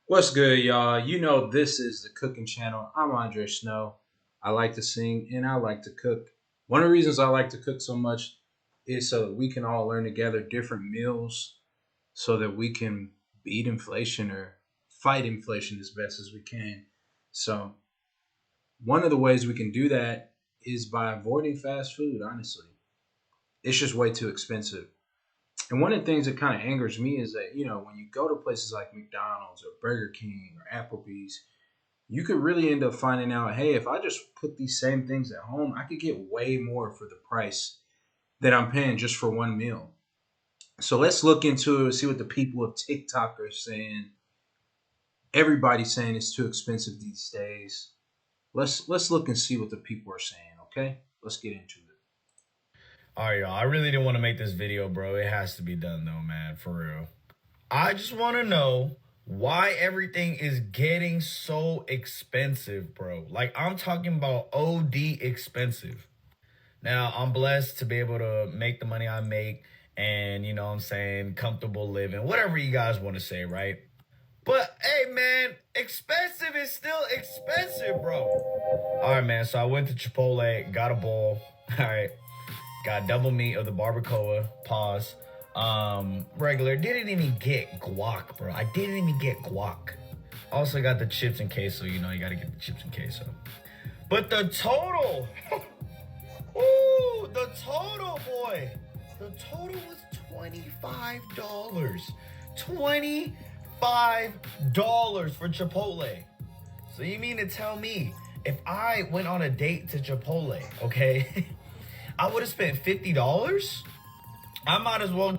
What's good, y'all? You know this is the cooking channel. I'm Andre Snow. I like to sing and I like to cook. One of the reasons I like to cook so much is so that we can all learn together different meals so that we can beat inflation or fight inflation as best as we can. So, one of the ways we can do that is by avoiding fast food, honestly. It's just way too expensive. And one of the things that kind of angers me is that, when you go to places like McDonald's or Burger King or Applebee's, you could really end up finding out, hey, if I just put these same things at home, I could get way more for the price that I'm paying just for one meal. So let's look into it, see what the people of TikTok are saying. Everybody's saying it's too expensive these days. Let's look and see what the people are saying, okay? Let's get into it. All right, y'all. I really didn't want to make this video, bro. It has to be done, though, man. For real. I just want to know why everything is getting so expensive, bro. Like, I'm talking about OD expensive. Now, I'm blessed to be able to make the money I make and, you know what I'm saying, comfortable living, whatever you guys want to say, right? But, hey, man, expensive is still expensive, bro. All right, man. So I went to Chipotle, got a bowl. All right. Got double meat of the barbacoa. Pause. Regular. Didn't even get guac, bro. I didn't even get guac. Also got the chips and queso. You know, you gotta get the chips and queso. But the total, ooh, the total, boy. The total was $25. $25 for Chipotle. So you mean to tell me if I went on a date to Chipotle, okay? I would have spent $50. I might as well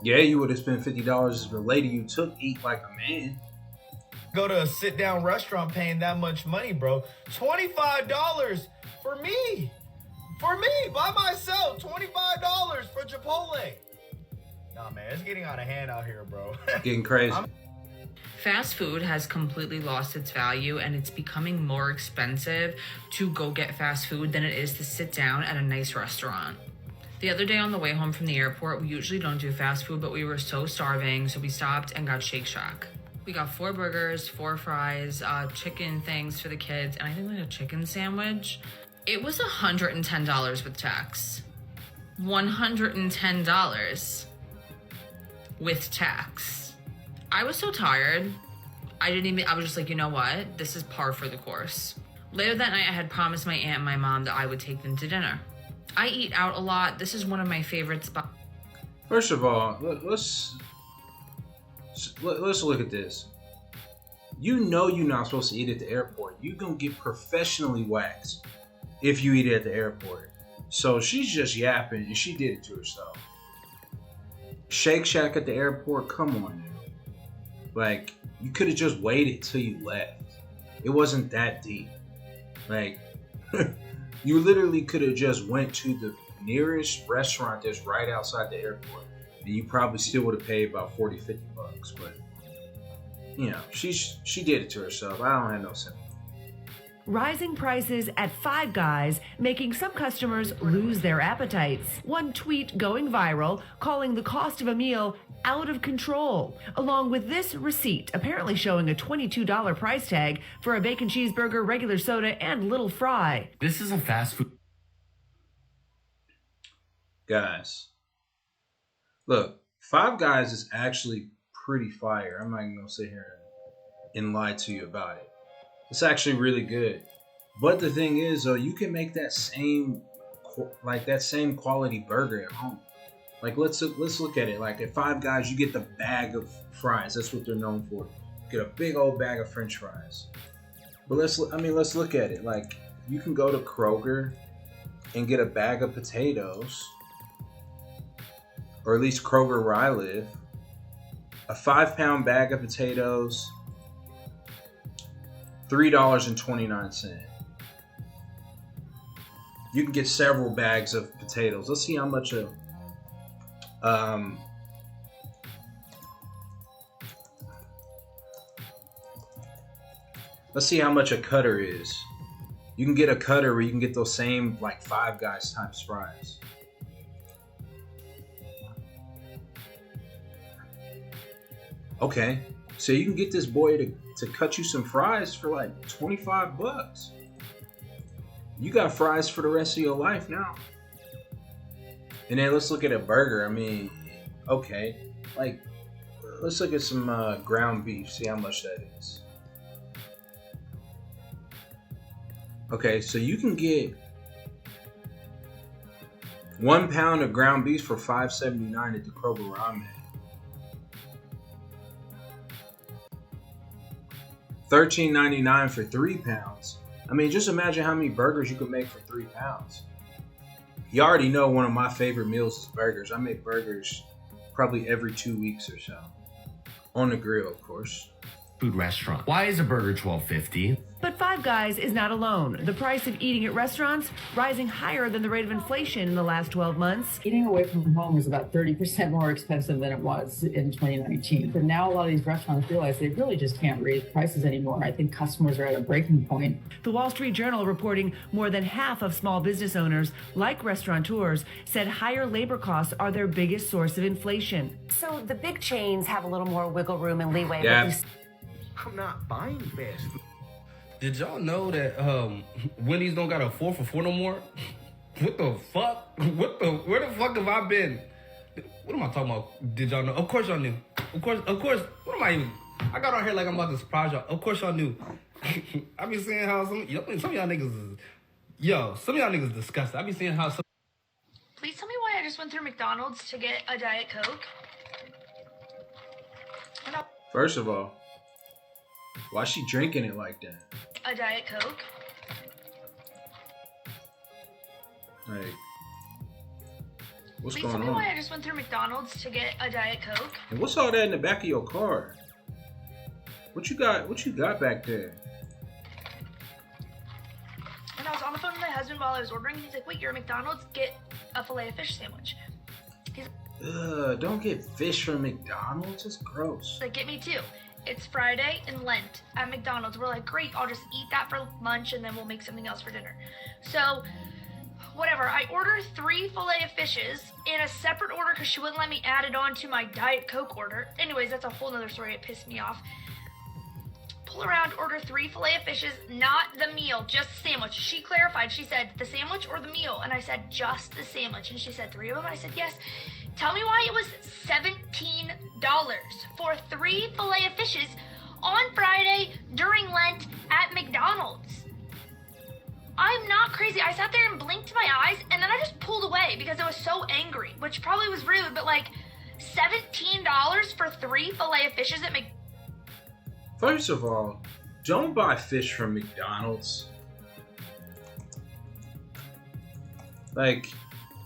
Yeah, you would have spent $50 if the lady you took eat like a man. go to a sit-down restaurant paying that much money, bro. $25 for me. For me, by myself. $25 for Chipotle. Nah, man, it's getting out of hand out here, bro. Getting crazy. Fast food has completely lost its value and it's becoming more expensive to go get fast food than it is to sit down at a nice restaurant. The other day on the way home from the airport, we usually don't do fast food, but we were so starving, so we stopped and got Shake Shack. We got 4 burgers, 4 fries, chicken things for the kids, and I think like a chicken sandwich. It was $110 with tax. $110 with tax. I was so tired. I was just like, you know what? This is par for the course. Later that night, I had promised my aunt and my mom that I would take them to dinner. I eat out a lot. This is one of my favorite spots. First of all, let's look at this. You know you're not supposed to eat at the airport. You're gonna get professionally waxed if you eat at the airport. So she's just yapping, and she did it to herself. Shake Shack at the airport, come on now. Like, you could have just waited till you left. It wasn't that deep. Like, you literally could have just went to the nearest restaurant that's right outside the airport. And you probably still would have paid about 40, $50. But, she did it to herself. I don't have no sympathy. Rising prices at Five Guys making some customers lose their appetites. One tweet going viral calling the cost of a meal out of control, along with this receipt apparently showing a $22 price tag for a bacon cheeseburger, regular soda, and little fry. This is a fast food. Guys, look, Five Guys is actually pretty fire. I'm not even going to sit here and lie to you about it. It's actually really good. But the thing is, though, you can make that same quality burger at home. Like, let's look at it. Like, at Five Guys, you get the bag of fries. That's what they're known for. Get a big old bag of French fries. But let's look at it. Like, you can go to Kroger and get a bag of potatoes, or at least Kroger where I live. A 5-pound bag of potatoes, $3.29. You can get several bags of potatoes. Let's see how much let's see how much a cutter is. You can get a cutter where you can get those same like Five Guys type fries. Okay, So you can get this boy to cut you some fries for like 25 bucks. You got fries for the rest of your life now. And then let's look at a burger. I mean, okay. Like, let's look at some ground beef. See how much that is. Okay, so you can get 1 pound of ground beef for $5.79 at the Kroger where I'm at. $13.99 for 3 pounds. I mean, just imagine how many burgers you could make for 3 pounds. You already know one of my favorite meals is burgers. I make burgers probably every 2 weeks or so. On the grill, of course. Food restaurant. Why is a burger $12.50? But Five Guys is not alone. The price of eating at restaurants rising higher than the rate of inflation in the last 12 months. Eating away from home is about 30% more expensive than it was in 2019. But now a lot of these restaurants realize they really just can't raise prices anymore. I think customers are at a breaking point. The Wall Street Journal reporting more than half of small business owners, like restaurateurs, said higher labor costs are their biggest source of inflation. So the big chains have a little more wiggle room and leeway. Yeah. I'm not buying fast food. Did y'all know that Wendy's don't got a 4 for $4 no more? What the fuck? Where the fuck have I been? What am I talking about? Did y'all know? Of course y'all knew. Of course. What am I even? I got on here like I'm about to surprise y'all. Of course y'all knew. I be seeing how some of y'all niggas is, some of y'all niggas disgusting. I be seeing how some. Please tell me why I just went through McDonald's to get a Diet Coke. First of all, why is she drinking it like that? A Diet Coke. Like, what's Please going tell me on? why I just went through McDonald's to get a Diet Coke. And what's all that in the back of your car? What you got? What you got back there? And I was on the phone with my husband while I was ordering, and he's like, "Wait, you're at McDonald's? Get a filet of fish sandwich." He's Don't get fish from McDonald's. It's gross. like, "Get me two. It's Friday and Lent at McDonald's." We're like, "Great, I'll just eat that for lunch and then we'll make something else for dinner." So, whatever. I ordered 3 filet of fishes in a separate order because she wouldn't let me add it on to my Diet Coke order. Anyways, that's a whole nother story. It pissed me off. Pull around, order 3 filet of fishes, not the meal, just the sandwich. She clarified. She said, "The sandwich or the meal?" And I said, "Just the sandwich." And she said, "3 of them?" I said, "Yes." Tell me why it was $17 for 3 filet of fishes on Friday during Lent at McDonald's. I'm not crazy. I sat there and blinked my eyes, and then I just pulled away because I was so angry, which probably was rude, but like $17 for 3 filet of fishes at McDonald's. First of all, don't buy fish from McDonald's. Like,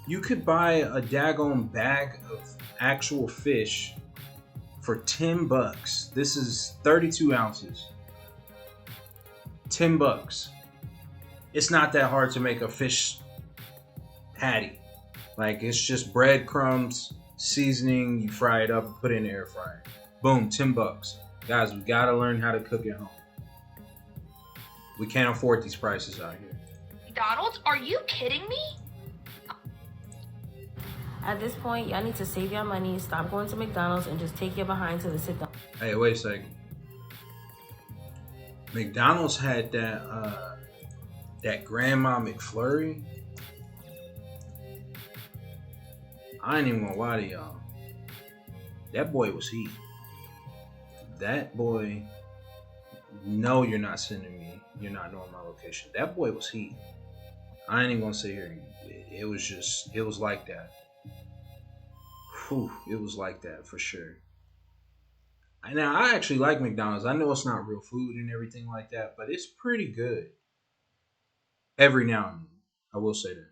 you could buy a daggone bag of actual fish for 10 bucks. This is 32 ounces. 10 bucks. It's not that hard to make a fish patty. Like, it's just breadcrumbs, seasoning, you fry it up and put it in the air fryer. Boom, 10 bucks. Guys, we gotta learn how to cook at home. We can't afford these prices out here. McDonald's? Are you kidding me? At this point, y'all need to save your money, stop going to McDonald's, and just take your behind to the sit down. Hey, wait a second. McDonald's had that Grandma McFlurry. I ain't even gonna lie to y'all. That boy was heat. That boy, no, you're not sending me. You're not knowing my location. That boy was heat. I ain't even gonna sit here. It was like that. Whew, it was like that for sure. Now, I actually like McDonald's. I know it's not real food and everything like that, but it's pretty good. Every now and then, I will say that.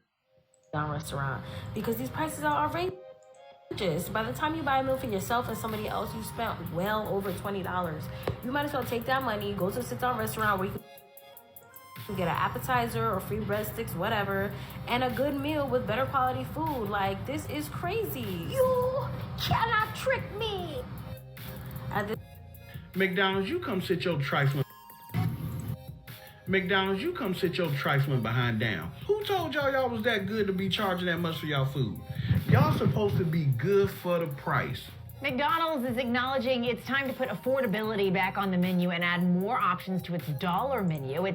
Down restaurant, because these prices are outrageous. By the time you buy a meal for yourself and somebody else, you spent well over $20. You might as well take that money, go to a sit-down restaurant where you can get an appetizer or free breadsticks, whatever, and a good meal with better quality food. Like, this is crazy. You cannot trick me. McDonald's, you come sit your trifling. McDonald's, you come sit your trifling behind down. Who told y'all was that good to be charging that much for y'all food? Y'all supposed to be good for the price. McDonald's is acknowledging it's time to put affordability back on the menu and add more options to its dollar menu.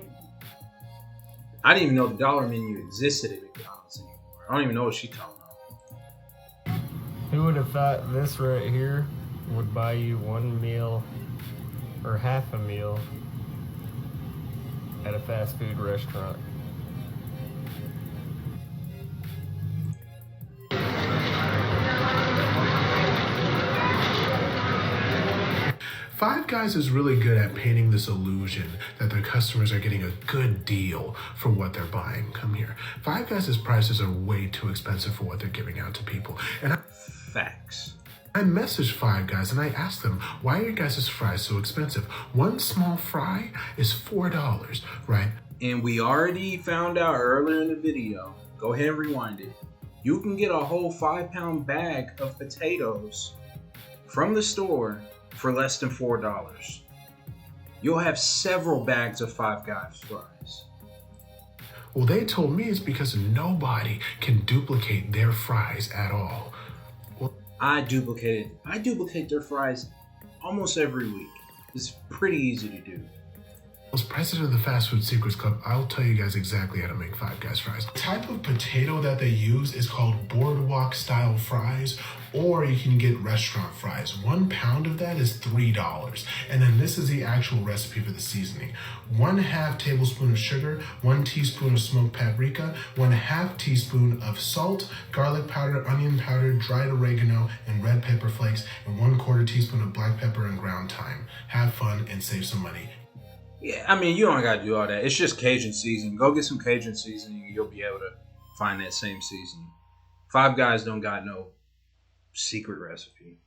I didn't even know the dollar menu existed at McDonald's anymore. I don't even know what she's talking about. Who would have thought this right here would buy you one meal or half a meal at a fast food restaurant? Five Guys is really good at painting this illusion that their customers are getting a good deal for what they're buying. Come here. Five Guys' prices are way too expensive for what they're giving out to people. And Facts. I messaged Five Guys and I asked them, why are your guys' fries so expensive? One small fry is $4, right? And we already found out earlier in the video, go ahead and rewind it. You can get a whole 5-pound bag of potatoes from the store for less than $4. You'll have several bags of Five Guys fries. Well, they told me it's because nobody can duplicate their fries at all. Well, I duplicate their fries almost every week. It's pretty easy to do. As president of the Fast Food Secrets Club, I'll tell you guys exactly how to make Five Guys fries. The type of potato that they use is called boardwalk style fries, or you can get restaurant fries. 1 pound of that is $3. And then this is the actual recipe for the seasoning. 1/2 tablespoon of sugar, 1 teaspoon of smoked paprika, 1/2 teaspoon of salt, garlic powder, onion powder, dried oregano, and red pepper flakes, and 1/4 teaspoon of black pepper and ground thyme. Have fun and save some money. Yeah, I mean, you don't gotta do all that. It's just Cajun seasoning. Go get some Cajun seasoning and you'll be able to find that same seasoning. Five Guys don't got no secret recipe.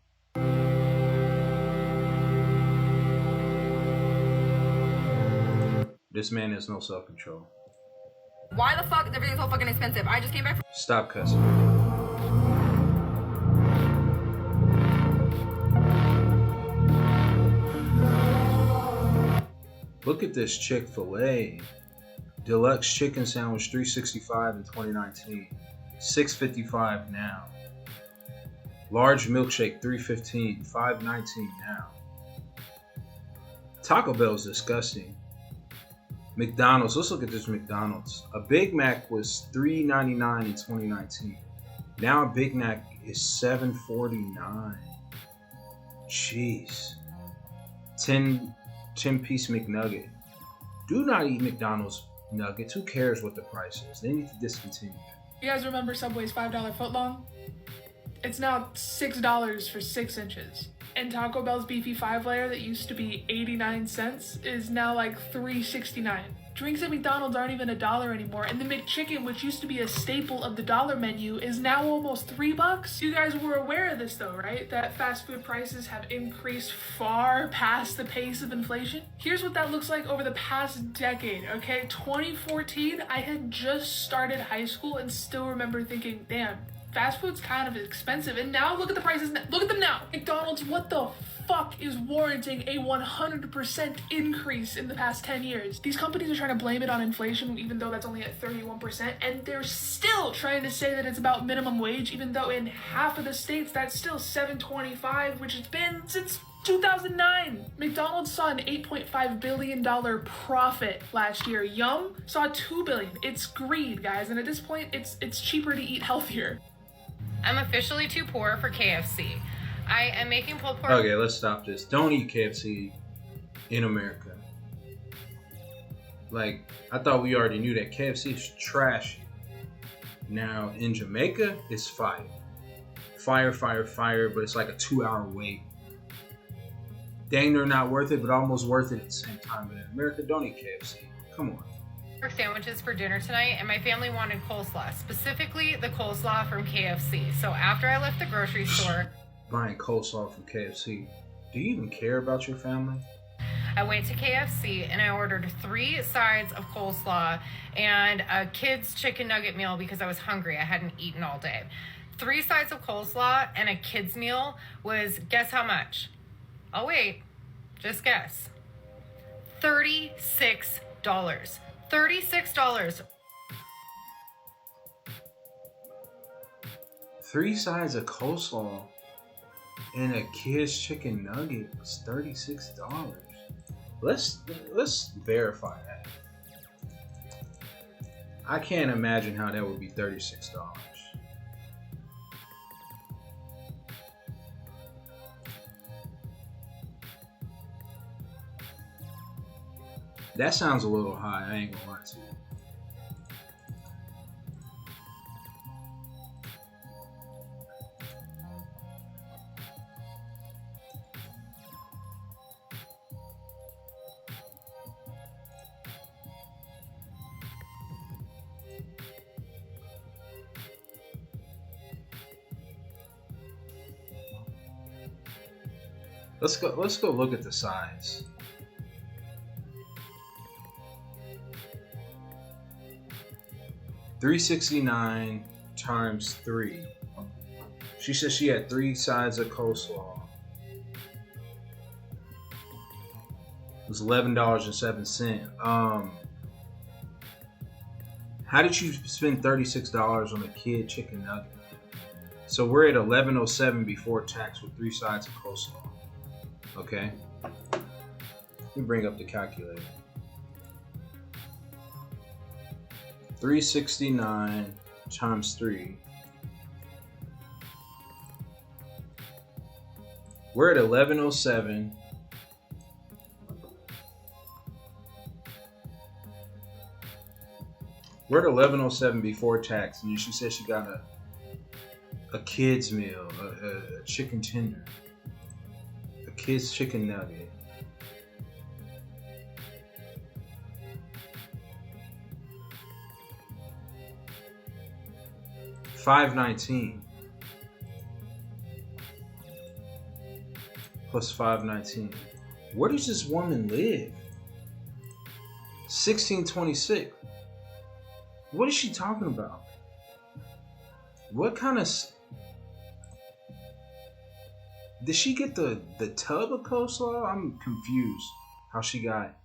This man has no self-control. Why the fuck is everything so fucking expensive? I just came back from... Stop cussing. Look at this Chick-fil-A. Deluxe chicken sandwich, $3.65 in 2019. $6.55 now. Large milkshake, $3.15. $5.19 now. Taco Bell's disgusting. McDonald's, let's look at this McDonald's. A Big Mac was $3.99 in 2019. Now a Big Mac is $7.49. Jeez. 10-piece McNugget. Do not eat McDonald's nuggets. Who cares what the price is? They need to discontinue. You guys remember Subway's $5 footlong? It's now $6 for 6 inches. And Taco Bell's beefy 5-layer that used to be 89 cents is now like $3.69. Drinks at McDonald's aren't even $1 anymore, and the McChicken, which used to be a staple of the dollar menu, is now almost $3. You guys were aware of this though, right? That fast food prices have increased far past the pace of inflation. Here's what that looks like over the past decade, okay? 2014, I had just started high school and still remember thinking, damn, fast food's kind of expensive, and now look at the prices. Look at them now. McDonald's, what the fuck is warranting a 100% increase in the past 10 years? These companies are trying to blame it on inflation, even though that's only at 31%, and they're still trying to say that it's about minimum wage, even though in half of the states that's still $7.25, which has been since 2009. McDonald's saw an $8.5 billion profit last year. Yum saw $2 billion. It's greed, guys, and at this point, it's cheaper to eat healthier. I'm officially too poor for KFC. I am making pulled pork. Okay, let's stop this. Don't eat KFC in America. Like, I thought we already knew that KFC is trash. Now, in Jamaica, it's fire. Fire, fire, fire, but it's like a 2-hour wait. Dang, they're not worth it, but almost worth it at the same time. But in America, don't eat KFC. Come on. Sandwiches for dinner tonight, and my family wanted coleslaw, specifically the coleslaw from KFC. So after I left the grocery store, buying coleslaw from KFC. Do you even care about your family? I went to KFC and I ordered 3 sides of coleslaw and a kid's chicken nugget meal because I was hungry. I hadn't eaten all day. 3 sides of coleslaw and a kid's meal was, guess how much? Oh wait, just guess. $36. $36. 3 sides of coleslaw And a kid's chicken nugget was $36. Let's verify that. I can't imagine how that would be $36. That sounds a little high, I ain't gonna lie to you. Let's go look at the size. $3.69 times 3. She said she had 3 sides of coleslaw. It was $11.07. How did you spend $36 on a kid chicken nugget? So we're at $11.07 before tax with 3 sides of coleslaw. Okay. Let me bring up the calculator. $3.69 times 3. We're at $11.07. We're at $11.07 before tax, and she said she got a kid's meal, a chicken tender, a kid's chicken nugget. $5.19 plus $5.19. Where does this woman live? $16.26. What is she talking about? What kind of... Did she get the tub of coleslaw? I'm confused how she got...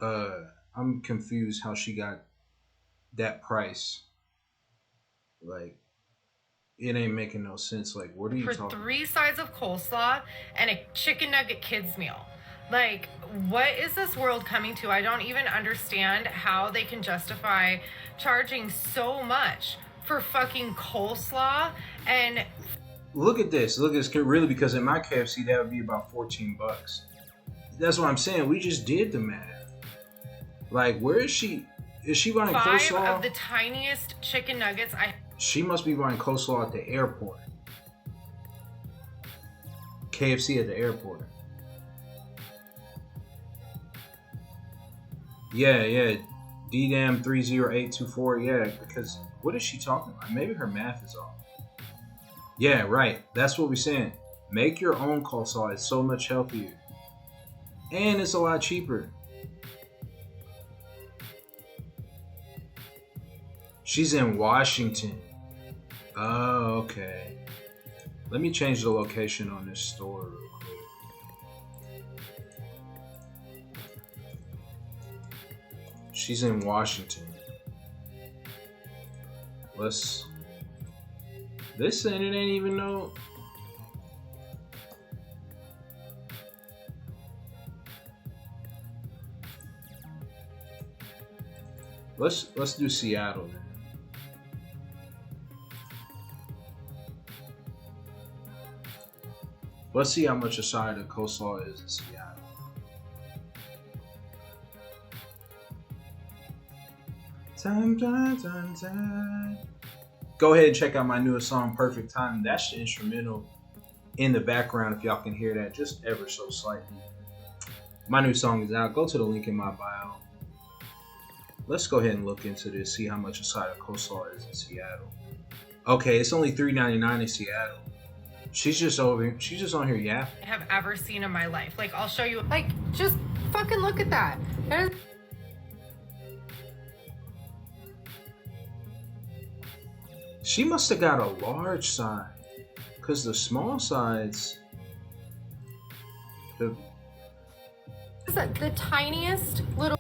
I'm confused how she got that price. Like, it ain't making no sense. Like, what are you talking about? For 3 sides of coleslaw and a chicken nugget kids meal. Like, what is this world coming to? I don't even understand how they can justify charging so much for fucking coleslaw. And look at this. Look at this. Really, because in my KFC, that would be about $14. That's what I'm saying. We just did the math. Like, where is she? Is she buying 5 coleslaw? of the tiniest chicken nuggets She must be buying coleslaw at the airport. KFC at the airport. Yeah. DDAM 30824. Yeah, because what is she talking about? Maybe her math is off. Yeah, right. That's what we're saying. Make your own coleslaw. It's so much healthier. And it's a lot cheaper. She's in Washington. Oh, okay. Let me change the location on this store real quick. She's in Washington. This and it ain't even no. Let's do Seattle then. Let's see how much a side of coleslaw is in Seattle. Time. Go ahead and check out my newest song, Perfect Time. That's the instrumental in the background if y'all can hear that just ever so slightly. My new song is out. Go to the link in my bio. Let's go ahead and look into this, see how much a side of coleslaw is in Seattle. Okay, it's only $3.99 in Seattle. She's just on here yapping. have ever seen in my life. Like, I'll show you. Like, just fucking look at that. She must have got a large side, because the small sides... Is that the tiniest little...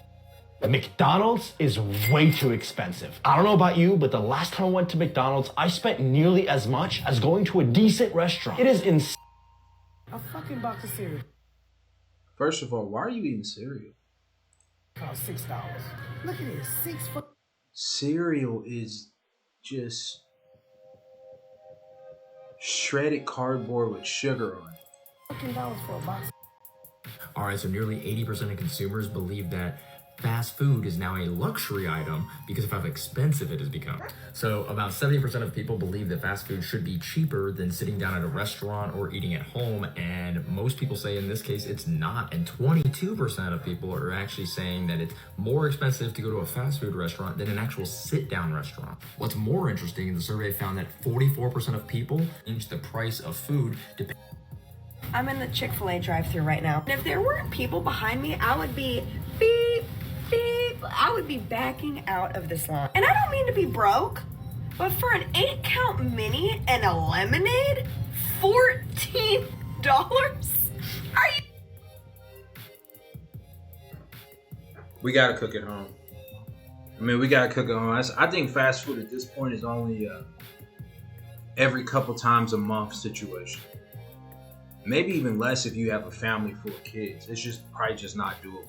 McDonald's is way too expensive. I don't know about you, but the last time I went to McDonald's, I spent nearly as much as going to a decent restaurant. It is insane. fucking box of cereal First of all, why are you eating cereal? costs $6. Look at this, Cereal is just shredded cardboard with sugar on it. fucking dollars for a box. All right, so nearly 80% of consumers believe that fast food is now a luxury item because of how expensive it has become. So about 70% of people believe that fast food should be cheaper than sitting down at a restaurant or eating at home. And most people say in this case, it's not. And 22% of people are actually saying that it's more expensive to go to a fast food restaurant than an actual sit-down restaurant. What's more interesting, the survey found that 44% of people change the price of food depending. I'm in the Chick-fil-A drive-thru right now. And if there weren't people behind me, I would be beep, beep. I would be backing out of this line. And I don't mean to be broke, but for an 8-count mini and a lemonade, $14? Are you? We gotta cook at home. I mean, we gotta cook at home. I think fast food at this point is only every couple times a month situation. Maybe even less if you have a family full of kids. It's just probably just not doable.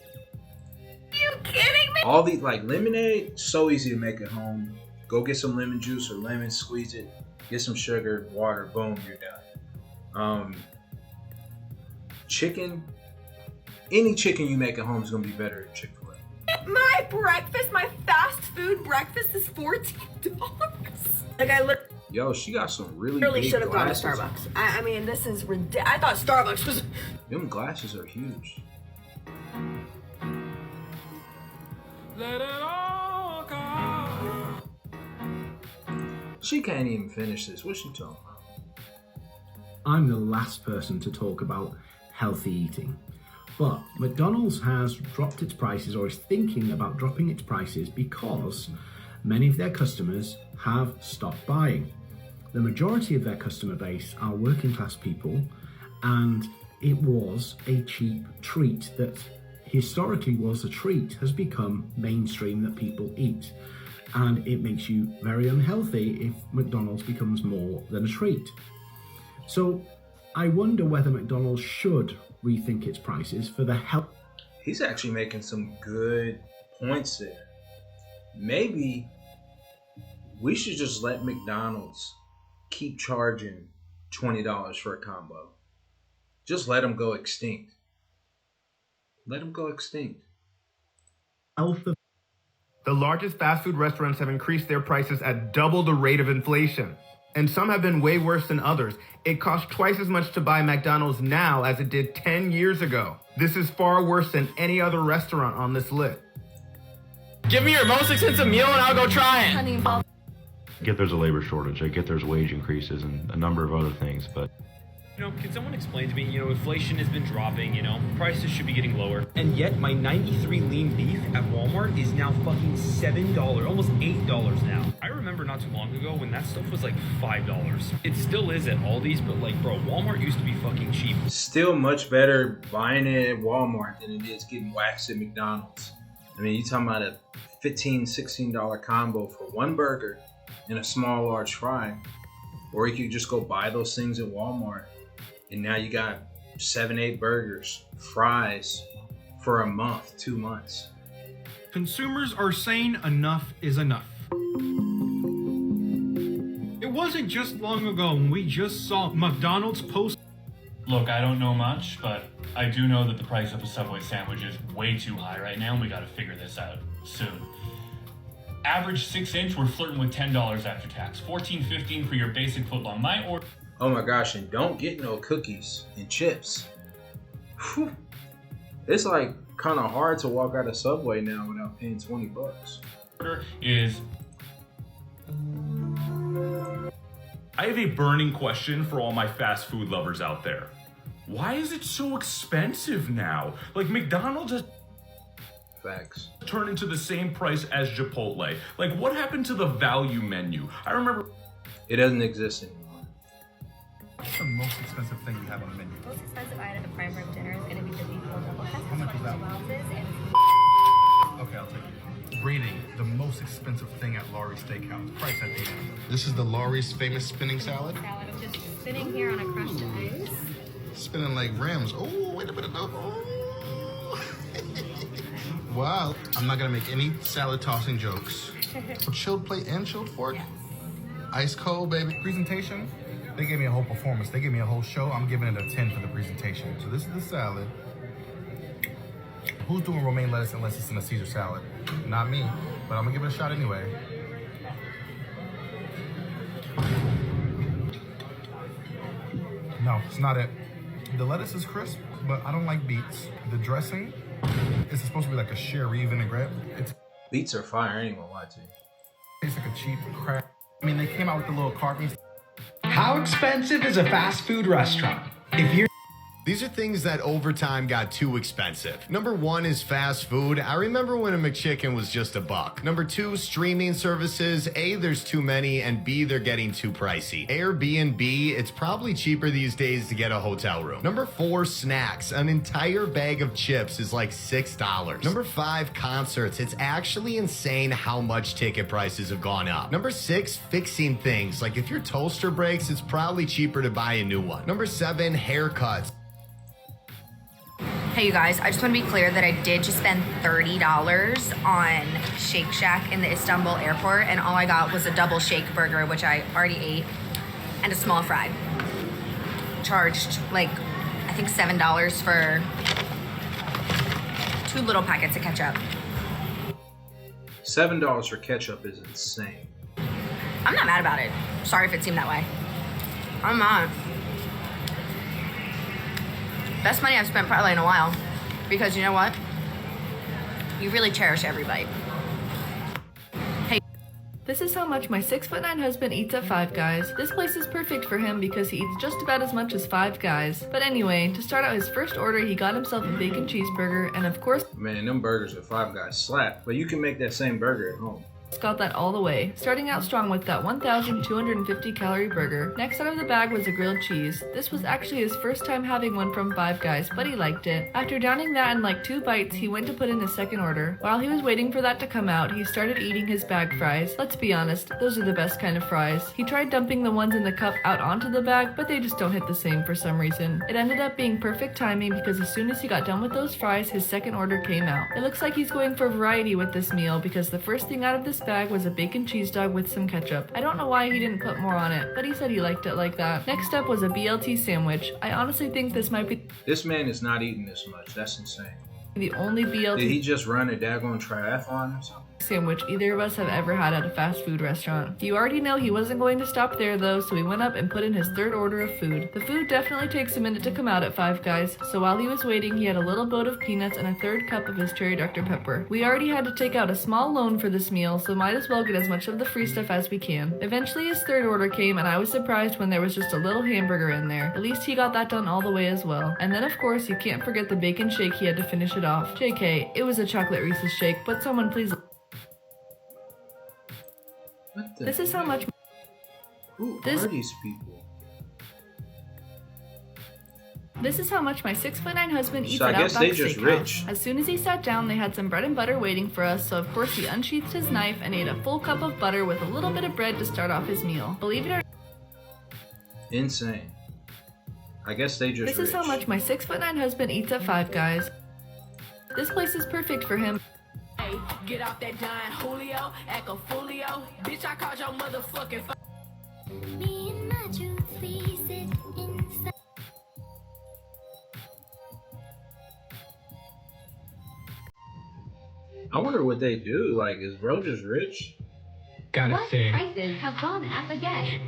Are you kidding me? All these, like lemonade, so easy to make at home. Go get some lemon juice or lemon, squeeze it, get some sugar, water, boom, you're done. Chicken, any chicken you make at home is gonna be better at Chick-fil-A. My breakfast, my fast food breakfast is $14. Like I literally. Yo, she got some really big should have gone to glasses. Starbucks. I mean, this is ridiculous. I thought Starbucks was. Them glasses are huge. Let it all go. She can't even finish this. What's she talking about? I'm the last person to talk about healthy eating. But McDonald's has dropped its prices or is thinking about dropping its prices because many of their customers have stopped buying. The majority of their customer base are working class people, and it was a cheap treat that historically was a treat has become mainstream that people eat. And it makes you very unhealthy if McDonald's becomes more than a treat. So I wonder whether McDonald's should rethink its prices for the health. He's actually making some good points there. Maybe we should just let McDonald's keep charging $20 for a combo. Just let them go extinct. Let them go extinct. The largest fast food restaurants have increased their prices at double the rate of inflation. And some have been way worse than others. It costs twice as much to buy McDonald's now as it did 10 years ago. This is far worse than any other restaurant on this list. Give me your most expensive meal and I'll go try it. I get there's a labor shortage. I get there's wage increases and a number of other things, but can someone explain to me, inflation has been dropping, prices should be getting lower. And yet my 93 lean beef at Walmart is now fucking $7, almost $8 now. I remember not too long ago when that stuff was like $5. It still is at Aldi's, but Walmart used to be fucking cheap. Still much better buying it at Walmart than it is getting waxed at McDonald's. I mean, you talking about a $15, $16 combo for one burger and a small large fry. Or you could just go buy those things at Walmart. And now you got 7-8 burgers, fries for a month, 2 months. Consumers are saying enough is enough. It wasn't just long ago when we just saw McDonald's post. Look, I don't know much, but I do know that the price of a Subway sandwich is way too high right now, and we gotta figure this out soon. Average 6-inch, we're flirting with $10 after tax. $14, $15 for your basic footlong. My order. Oh my gosh, and don't get no cookies and chips. Whew. It's like kind of hard to walk out of Subway now without paying $20. Order is. I have a burning question for all my fast food lovers out there. Why is it so expensive now? Like McDonald's has Facts. turned into the same price as Chipotle. Like what happened to the value menu? I remember. It doesn't exist anymore. What's the most expensive thing you have on the menu? The most expensive item at the prime rib dinner is going to be the beef bowl double cut. How much was that one? Okay, I'll take it. Rating the most expensive thing at Laurie's Steakhouse. Price at the end. This is the Laurie's famous spinning salad. Salad. I'm just sitting here on a crushed ice. Spinning like rims. Oh, wait a minute. Oh. Wow. I'm not gonna make any salad tossing jokes. Chilled plate and chilled fork? Yes. Ice cold, baby. Presentation, they gave me a whole performance. They gave me a whole show. I'm giving it a 10 for the presentation. So this is the salad. Who's doing romaine lettuce unless it's in a Caesar salad? Not me, but I'm gonna give it a shot anyway. No, it's not it. The lettuce is crisp, but I don't like beets. The dressing is supposed to be like a sherry vinaigrette. Beets are fire, I ain't gonna lie to you. Tastes like a cheap crap. I mean, they came out with the little carvings. How expensive is a fast food restaurant? If you're These are things that over time got too expensive. Number one is fast food. I remember when a McChicken was just $1. Number two, streaming services. A, there's too many, and B, they're getting too pricey. Airbnb, it's probably cheaper these days to get a hotel room. Number four, snacks. An entire bag of chips is like $6. Number five, concerts. It's actually insane how much ticket prices have gone up. Number six, fixing things. Like if your toaster breaks, it's probably cheaper to buy a new one. Number seven, haircuts. Hey you guys, I just want to be clear that I did just spend $30 on Shake Shack in the Istanbul airport, and all I got was a double shake burger, which I already ate, and a small fry. Charged like, I think $7 for 2 little packets of ketchup. $7 for ketchup is insane. I'm not mad about it. Sorry if it seemed that way. I'm not. Best money I've spent probably in a while, because you know what? You really cherish every bite. Hey. This is how much my 6'9" husband eats at Five Guys. This place is perfect for him because he eats just about as much as Five Guys. But anyway, to start out his first order, he got himself a bacon cheeseburger, and of course, man, them burgers at Five Guys slap, but you can make that same burger at home. got that all the way, starting out strong with that 1,250 calorie burger. Next out of the bag was a grilled cheese. This was actually his first time having one from Five Guys, but he liked it. After downing that in like 2 bites, he went to put in his second order. While he was waiting for that to come out, he started eating his bag fries. Let's be honest, those are the best kind of fries. He tried dumping the ones in the cup out onto the bag, but they just don't hit the same for some reason. It ended up being perfect timing because as soon as he got done with those fries, his second order came out. It looks like he's going for variety with this meal because the first thing out of this bag was a bacon cheese dog with some ketchup. I don't know why he didn't put more on it, but he said he liked it like that. Next up was a BLT sandwich. I honestly think this might be This man is not eating this much. That's insane. the only BLT Did he just run a daggone triathlon or something? sandwich either of us have ever had at a fast food restaurant. You already know he wasn't going to stop there though, so he went up and put in his third order of food. The food definitely takes a minute to come out at Five Guys, so while he was waiting, he had a little boat of peanuts and a third cup of his cherry Dr. Pepper. We already had to take out a small loan for this meal, so might as well get as much of the free stuff as we can. Eventually his third order came, and I was surprised when there was just a little hamburger in there. At least he got that done all the way as well. And then of course you can't forget the bacon shake he had to finish it off. JK, it was a chocolate Reese's shake, but someone please. This is how much. Who are these people? This is how much my 6'9" husband eats So I at guess Outback they just Steakhouse. rich. As soon as he sat down, they had some bread and butter waiting for us, so of course he unsheathed his knife and ate a full cup of butter with a little bit of bread to start off his meal. Believe it or Insane. I guess they just This is how much my 6'9" husband eats at Five Guys. This place is perfect for him. Hey, get off that dime, Julio, Echo Folio. Bitch, I called your motherfucking Me and my truth, we sit inside. I wonder what they do. Like, is bro just rich? Gotta What say. prices have gone up again?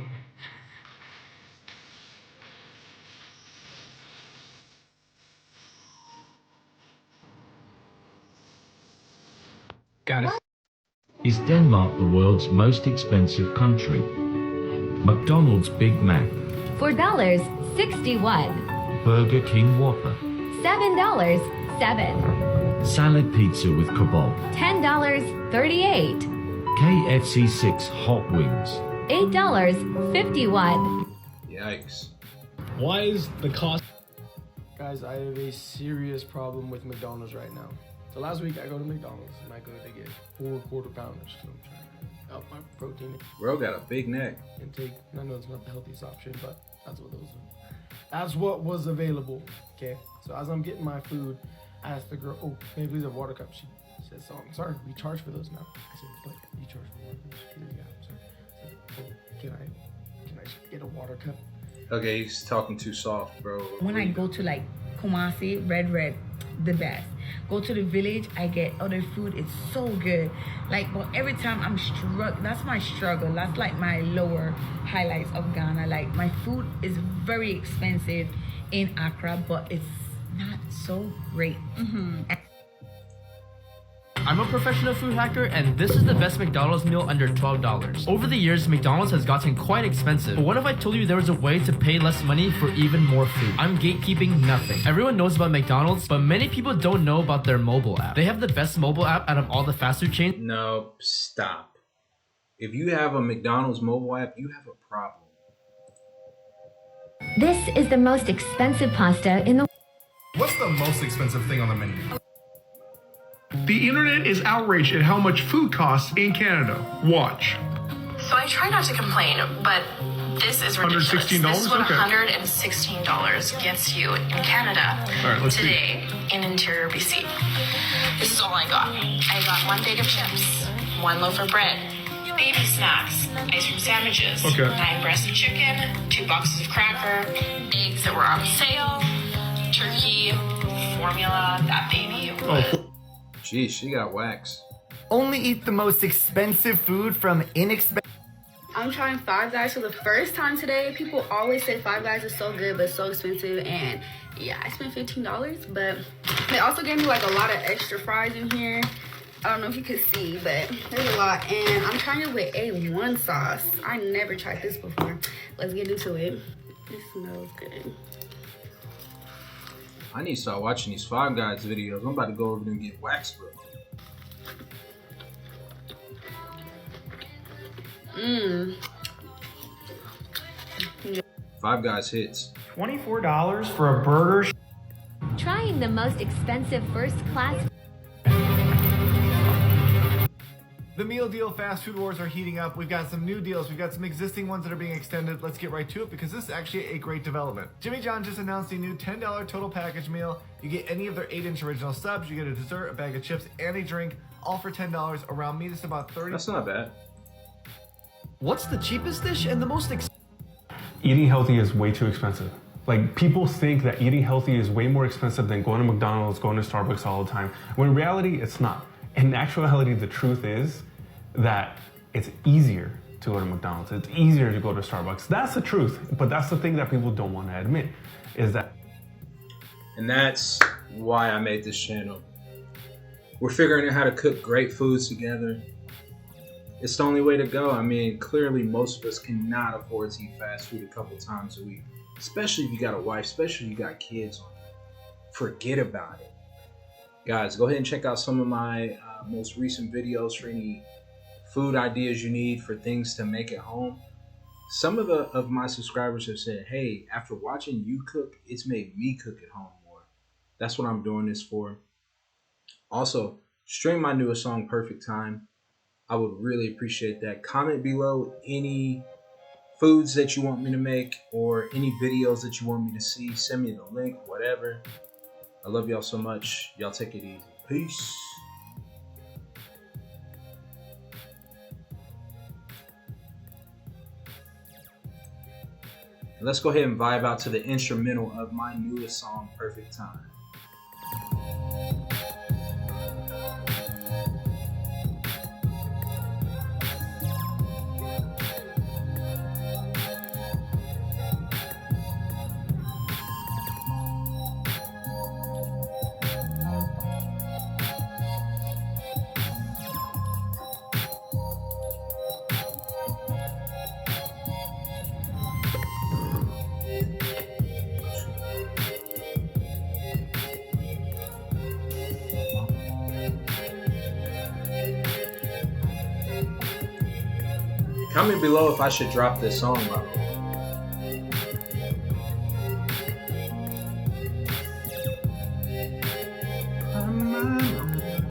Is Denmark the world's most expensive country? McDonald's Big Mac, $4.61. Burger King Whopper, $7.07. salad pizza with kebab, $10.38. KFC 6 hot wings. $8.51. Yikes. Why is the cost? Guys, I have a serious problem with McDonald's right now. So last week I go to McDonald's and I go to get 4 quarter pounders because I'm trying to up my protein Bro got a big neck. intake. And I know it's not the healthiest option, but that's what those are. That's what was available. Okay. So as I'm getting my food, I asked the girl, oh, maybe please a water cup. She said, so I'm sorry, we charge for those now. I said, but you charge for water cups? Yeah, I'm sorry. I said, oh, can I just get a water cup? Okay, he's talking too soft, bro. When I go to like Kumasi, Red, the best. Go to the village, I get other food. It's so good. Like, but every time I'm that's my struggle. That's like my lower highlights of Ghana. Like, my food is very expensive in Accra, but it's not so great. I'm a professional food hacker, and this is the best McDonald's meal under $12. Over the years, McDonald's has gotten quite expensive. But what if I told you there was a way to pay less money for even more food? I'm gatekeeping nothing. Everyone knows about McDonald's, but many people don't know about their mobile app. They have the best mobile app out of all the fast food chains. No, stop. If you have a McDonald's mobile app, you have a problem. This is the most expensive pasta in the... What's the most expensive thing on the menu? The internet is outraged at how much food costs in Canada. Watch. So I try not to complain, but this is ridiculous. $116? This is what Okay. $116 gets you in Canada All right, let's see. today in Interior BC. This is all I got. I got 1 bag of chips, 1 loaf of bread, baby snacks, ice cream sandwiches, Okay. 9 breasts of chicken, 2 boxes of cracker, eggs that were on sale, turkey, formula, that baby was... Geez, she got wax. Only eat the most expensive food from inexpensive. I'm trying Five Guys for the first time today. People always say Five Guys is so good, but so expensive. And yeah, I spent $15, but they also gave me like a lot of extra fries in here. I don't know if you could see, but there's a lot. And I'm trying it with A1 sauce. I never tried this before. Let's get into it. It smells good. I need to start watching these Five Guys videos. I'm about to go over there and get wax, bro. Five Guys hits. $24 for a burger. Trying the most expensive first class... The meal deal fast food wars are heating up. We've got some new deals. We've got some existing ones that are being extended. Let's get right to it because this is actually a great development. Jimmy John just announced a new $10 total package meal. You get any of their 8-inch original subs. You get a dessert, a bag of chips, and a drink, all for $10. Around me, this is about $30. That's not bad. What's the cheapest dish and the most Eating healthy is way too expensive. Like, people think that eating healthy is way more expensive than going to McDonald's, going to Starbucks all the time, when in reality, it's not. In actuality, the truth is that it's easier to go to McDonald's. It's easier to go to Starbucks. That's the truth, but that's the thing that people don't want to admit, is that. And that's why I made this channel. We're figuring out how to cook great foods together. It's the only way to go. I mean, clearly most of us cannot afford to eat fast food a couple times a week, especially if you got a wife, especially if you got kids on you. Forget about it. Guys, go ahead and check out some of my most recent videos for any food ideas you need for things to make at home. Some of my subscribers have said, hey, after watching you cook, it's made me cook at home more. That's what I'm doing this for. Also, stream my newest song, Perfect Time. I would really appreciate that. Comment below any foods that you want me to make or any videos that you want me to see. Send me the link, whatever. I love y'all so much. Y'all take it easy. Peace. Let's go ahead and vibe out to the instrumental of my newest song, Perfect Time. Comment below if I should drop this song, bro.